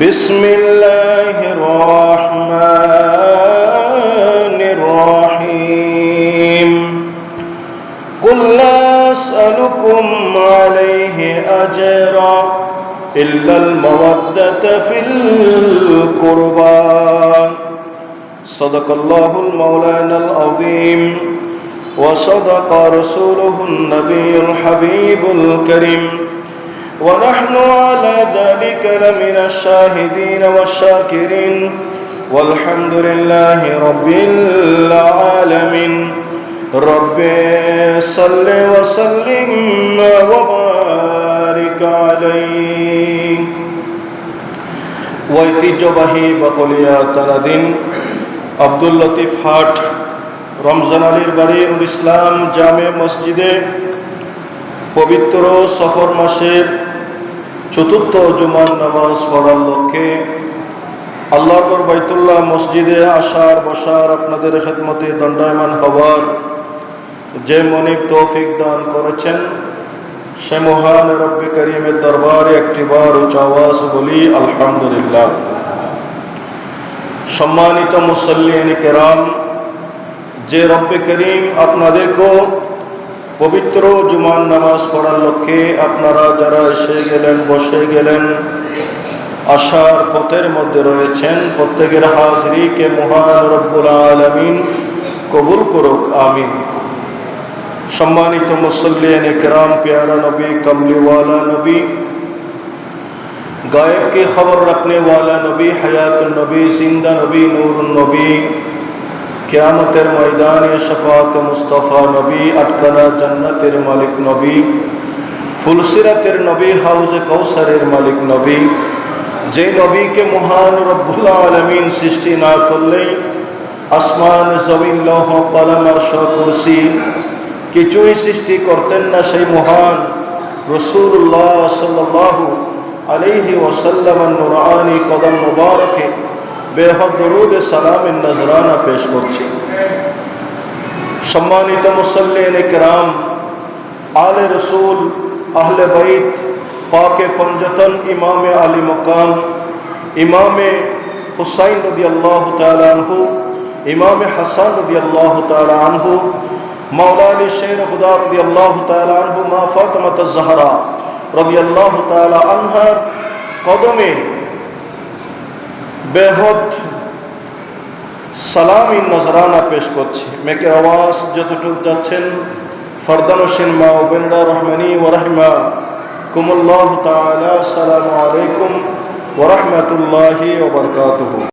بسم الله الرحمن الرحيم قل لا أسألكم عليه أجرا إلا المودة في القربى صدق الله المولانا العظيم وصدق رسوله النبي الحبيب الكريم ونحن على ذلك لمن الشاهدين والشاكرين والحمد لله رب العالمين رب صل وسلم وبارك عليه ঐতিহ্যবাহী বকলিয়া তারাদিন আব্দুল লতিফ হাট রমজান আলীর বাড়ি নুর ইসলাম জামে মসজিদে পবিত্র সফর মাসের চতুর্থ জুমার নামাজ পড়ার লক্ষ্যে আল্লাহর বাইতুল্লাহ মসজিদে আসার বসার আপনাদের খেদমতে দণ্ডায়মান হবার যে মনিব তৌফিক দান করেছেন সে মহান রব্বে করিমের দরবারে একটিবার উচ্চ আওয়াজ বলি আলহামদুলিল্লাহ। সম্মানিত মুসল্লিন কেরাম, যে রব্বে করিম আপনাদেরকেও পবিত্র জুমার নামাজ পড়ার লক্ষ্যে আপনারা যারা এসে গেলেন বসে গেলেন আশার পথের মধ্যে রয়েছেন, প্রত্যেকের হাজরিকে মহান রব্বুল আলামিন কবুল করুক, আমিন। সম্মানিত মুসল্লিন কিরাম, प्यारा नबी, कमली वाला नबी, गायब की खबर रखने वाला नबी, हयातुन नबी, जिंदा नबी, नूरुन नबी, কিয়ামতের ময়দানে শফাআত মুস্তাফা নবী, আটকানা জান্নাতের মালিক নবী, ফুলসিরাতের নবী, হাউজে কাউসারের মালিক নবী, যে নবীকে মহান রব্বুল আলামিন সৃষ্টি না করলেই আসমান জমিন লৌহ কলম আরশ কুরসি কিছুই সৃষ্টি করতেন না, সেই মহান রাসূলুল্লাহ সাল্লাল্লাহু আলাইহি ওয়াসাল্লামের নুরানি কদম মুবারকে বেহদ দরুদ সালামের নজরানা পেশ করছি। সম্মানিত মুসল্লিন কিরাম, আলে রসুল, আহলে বাইত পাকে পঞ্জতন, ইমামে আলী মকাম, ইমামে হুসাইন রাদিয়াল্লাহু তাআলা আনহু, ইমামে হাসান রাদিয়াল্লাহু তাআলা আনহু, মাওলা আলী শের খুদা রাদিয়াল্লাহু তাআলা আনহু, মা ফাতিমাতুজ জাহরা রাদিয়াল্লাহু তাআলা আনহার কদমে বেহদ সালামি নজরানা পেশ করছি। মেকে আওয়াজ যতটুকু যাচ্ছেন ফরদানশিন মা ও বোনেরা রহমানি ওয়া রাহমাকুমুল্লাহু তাআলা, আসসালামু আলাইকুম ওয়া রাহমাতুল্লাহি ওয়া বারাকাতুহু।